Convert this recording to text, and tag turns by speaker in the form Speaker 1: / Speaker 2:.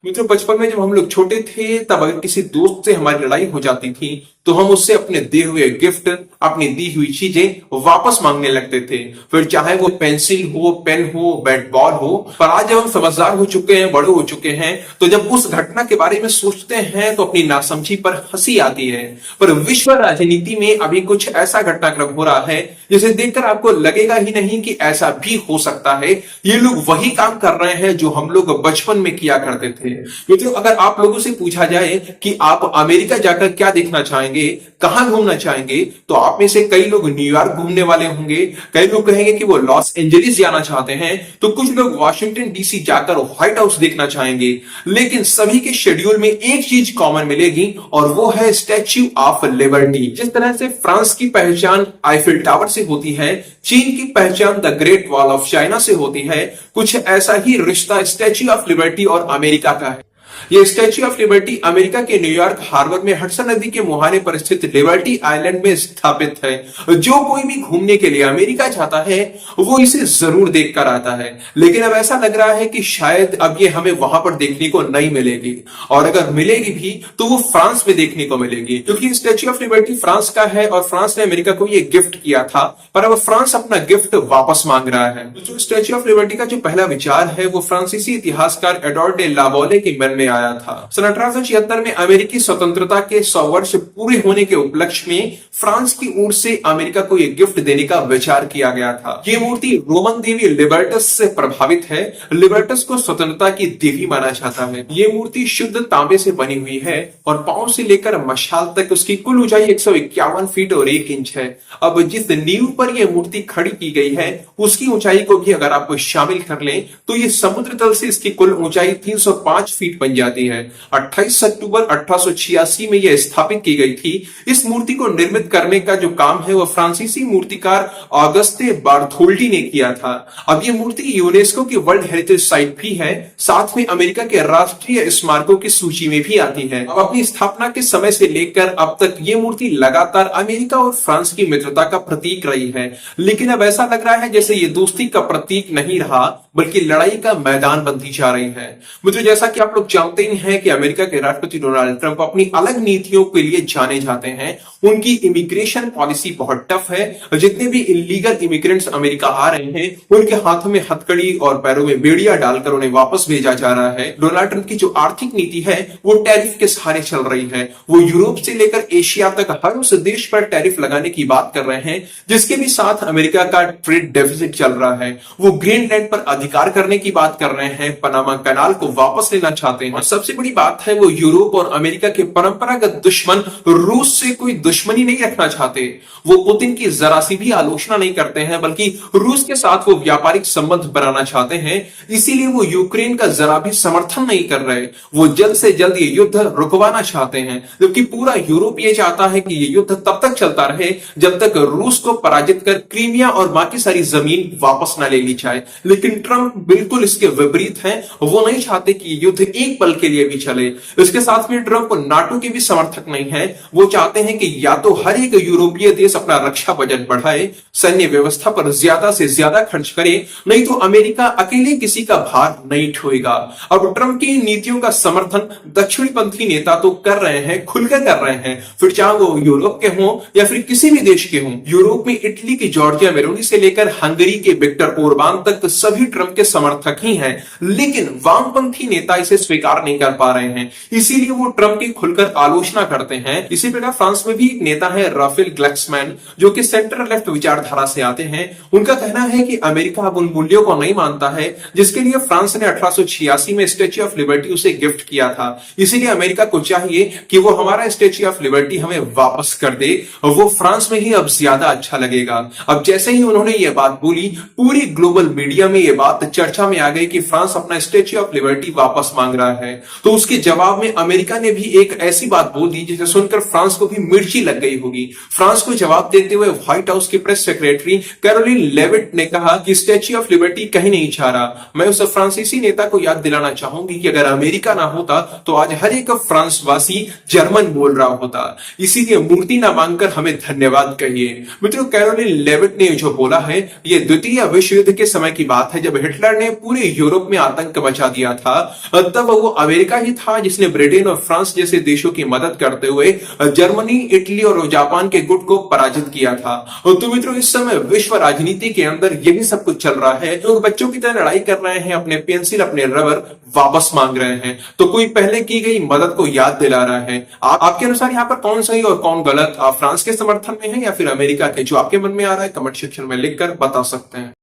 Speaker 1: मित्रों, बचपन में जब हम लोग छोटे थे तब अगर किसी दोस्त से हमारी लड़ाई हो जाती थी तो हम उससे अपने दिए हुए गिफ्ट, अपनी दी हुई चीजें वापस मांगने लगते थे। फिर चाहे वो पेंसिल हो, पेन हो, बैट बॉल हो। पर आज जब हम समझदार हो चुके हैं, बड़े हो चुके हैं, तो जब उस घटना के बारे में सोचते हैं तो अपनी नासमझी पर हंसी आती है। पर विश्व राजनीति में अभी कुछ ऐसा घटनाक्रम हो रहा है जिसे देखकर आपको लगेगा ही नहीं कि ऐसा भी हो सकता है। ये लोग वही काम कर रहे हैं जो हम लोग बचपन में किया करते थे। मित्रों, अगर आप लोगों से पूछा जाए कि आप अमेरिका जाकर क्या देखना चाहेंगे, कहां घूमना चाहेंगे, तो आप में से कई लोग न्यूयॉर्क घूमने वाले होंगे, कई लोग कहेंगे कि वो लॉस एंजलिस जाना चाहते हैं, तो कुछ लोग वॉशिंगटन डीसी जाकर व्हाइट हाउस देखना चाहेंगे। लेकिन सभी के शेड्यूल में एक चीज कॉमन मिलेगी और वो है स्टैच्यू ऑफ लिबर्टी। जिस तरह से फ्रांस की पहचान आईफिल टावर से होती है, चीन की पहचान the great wall of China से होती है, कुछ ऐसा ही रिश्ता स्टैच्यू ऑफ लिबर्टी और अमेरिका का है। ये स्टैच्यू ऑफ लिबर्टी अमेरिका के न्यूयॉर्क हार्बर में हडसन नदी के मुहाने पर स्थित लिबर्टी आइलैंड में स्थापित है। जो कोई भी घूमने के लिए अमेरिका जाता है वो इसे जरूर देखकर आता है। लेकिन अब ऐसा लग रहा है कि शायद अब ये हमें वहां पर देखने को नहीं मिलेगी, और अगर मिलेगी भी तो वो फ्रांस में देखने को मिलेगी, क्योंकि स्टैच्यू ऑफ लिबर्टी फ्रांस का है और फ्रांस ने अमेरिका को ये गिफ्ट किया था। पर अब फ्रांस अपना गिफ्ट वापस मांग रहा है। जो स्टैच्यू ऑफ लिबर्टी का जो पहला विचार है वो फ्रांसीसी इतिहासकार एडोर्ड डे लावोले के मन में आया था। सन 1876 में अमेरिकी स्वतंत्रता के 100 वर्ष पूरे होने के उपलक्ष्य में फ्रांस की ओर से अमेरिका को यह गिफ्ट देने का विचार किया गया था। ये मूर्ति रोमन देवी लिबर्टस से प्रभावित है। लिबर्टस को स्वतंत्रता की देवी माना जाता है। ये मूर्ति शुद्ध तांबे से बनी हुई है और पांव से लेकर मशाल तक उसकी कुल ऊंचाई 151 फीट और 1 इंच है। अब जिस नींव पर यह मूर्ति खड़ी की गई है उसकी ऊंचाई को भी अगर आप शामिल कर लें तो ये समुद्र तल से इसकी कुल ऊंचाई 305 फीट बन जाती है। 28 अक्टूबर 1886 में यह स्थापित की गई थी। इस मूर्ति को निर्मित करने का जो काम है वह फ्रांसीसी मूर्तिकार ऑगस्ते बार्थोल्डी ने किया था। अब यह मूर्ति यूनेस्को की वर्ल्ड हेरिटेज साइट भी है, साथ में अमेरिका के राष्ट्रीय स्मारकों की सूची में भी आती है। अब अपनी स्थापना के समय से लेकर अब तक ये मूर्ति लगातार अमेरिका और फ्रांस की मित्रता का प्रतीक रही है। लेकिन अब ऐसा लग रहा है जैसे ये दोस्ती का प्रतीक नहीं रहा बल्कि लड़ाई का मैदान बनती जा रही है। मित्रों, जैसा कि आप लोग जानते ही हैं कि अमेरिका के राष्ट्रपति डोनाल्ड ट्रंप अपनी अलग नीतियों के लिए जाने जाते हैं। उनकी इमिग्रेशन पॉलिसी बहुत टफ है। जितने भी इलीगल इमिग्रेंट्स अमेरिका आ रहे हैं उनके हाथों में हथकड़ी और पैरों में बेड़ियां डालकर उन्हें वापस भेजा जा रहा है। डोनाल्ड ट्रंप की जो आर्थिक नीति है वो टैरिफ के सहारे चल रही है। वो यूरोप से लेकर एशिया तक हर उस देश पर टैरिफ लगाने की बात कर रहे हैं जिसके भी साथ अमेरिका का ट्रेड डेफिसिट चल रहा है। वो ग्रीनलैंड पर अधिकार करने की बात कर रहे हैं, पनामा कनाल को वापस लेना चाहते हैं। सबसे बड़ी बात है वो यूरोप और अमेरिका के परंपरागत दुश्मन रूस से कोई दुश्मनी नहीं रखना चाहते। वो पुतिन की जरा सी भी आलोचना नहीं करते हैं बल्कि रूस के साथ वो व्यापारिक संबंध बनाना चाहते हैं। इसीलिए वो यूक्रेन का जरा भी समर्थन नहीं कर रहे। वो जल्द से जल्द ये युद्ध रुकवाना चाहते हैं, जबकि पूरा यूरोप ये चाहता है कि ये युद्ध तब तक चलता रहे जब तक रूस को पराजित कर क्रीमिया और बाकी सारी जमीन वापस न ले ली जाए। लेकिन ट्रंप बिल्कुल इसके विपरीत हैं। वो नहीं चाहते कि युद्ध एक पल के लिए भी चले। इसके साथ में ट्रंप नाटो के भी समर्थक नहीं है। वो चाहते हैं कि या तो हर एक यूरोपीय देश अपना रक्षा बजट बढ़ाए, सैन्य व्यवस्था पर ज्यादा से ज्यादा खर्च करे, नहीं तो अमेरिका अकेले किसी का भार नहीं ढोएगा। अब ट्रंप की नीतियों का समर्थन दक्षिणी पंथी नेता तो कर रहे हैं, खुलकर कर रहे हैं, फिर चाहे वो यूरोप के हों या फिर किसी भी देश के हों। यूरोप में इटली की जॉर्जिया मेलोनी से लेकर हंगरी के विक्टर ओरबान तक सभी ट्रंप के समर्थक ही हैं। लेकिन वामपंथी नेता इसे स्वीकार नहीं कर पा रहे हैं, इसीलिए वो ट्रंप की खुलकर आलोचना करते हैं। इसी प्रकार फ्रांस में भी एक नेता है राफेल ग्लक्समैन, जो कि सेंटर लेफ्ट विचारधारा से आते हैं। उनका कहना है कि अमेरिका अब उन मूल्यों को नहीं मानता है जिसके लिए फ्रांस ने 1886 में स्टैच्यू ऑफ लिबर्टी उसे गिफ्ट किया था। इसीलिए अमेरिका को चाहिए कि वो हमारा स्टैच्यू ऑफ लिबर्टी हमें वापस कर दे, वो फ्रांस में ही अब ज्यादा अच्छा लगेगा। अब जैसे ही उन्होंने ये बात बोली, पूरी ग्लोबल मीडिया में ये बात चर्चा में आ गई कि फ्रांस अपना स्टैच्यू ऑफ लिबर्टी वापस मांग रहा है। तो उसके जवाब में अमेरिका ने भी एक ऐसी बात बोल दी जिसे सुनकर फ्रांस को भी मिर्ची लग गई होगी। फ्रांस को जवाब देते हुए व्हाइट हाउस की प्रेस सेक्रेटरी कैरोलिन लेविट ने कहा कि स्टैच्यू ऑफ लिबर्टी कहीं नहीं जा रहा। मैं उस फ्रांसीसी नेता को याद दिलाना चाहूंगी कि अगर अमेरिका ना होता तो आज हर एक फ्रांसवासी जर्मन बोल रहा होता। इसीलिए मूर्ति ना मांगकर हमें धन्यवाद कहिए। मित्रों, कैरोलिन लेविट ने जो बोला है ये द्वितीय विश्व युद्ध के समय की बात है, जब हिटलर ने पूरे यूरोप में आतंक मचा दिया था। तब वो अमेरिका ही था जिसने ब्रिटेन और फ्रांस जैसे देशों की मदद करते हुए जर्मनी, इटली और जापान के गुट को पराजित किया था। और तो मित्रों, इस समय विश्व राजनीति के अंदर यही सब कुछ चल रहा है। लोग बच्चों की तरह लड़ाई कर रहे हैं, अपने पेंसिल, अपने रबर वापस मांग रहे हैं, तो कोई पहले की गई मदद को याद दिला रहा है। आपके अनुसार यहाँ पर कौन सही और कौन गलत? आप फ्रांस के समर्थन में हैं या फिर अमेरिका के? जो आपके मन में आ रहा है कमेंट सेक्शन में लिखकर बता सकते हैं।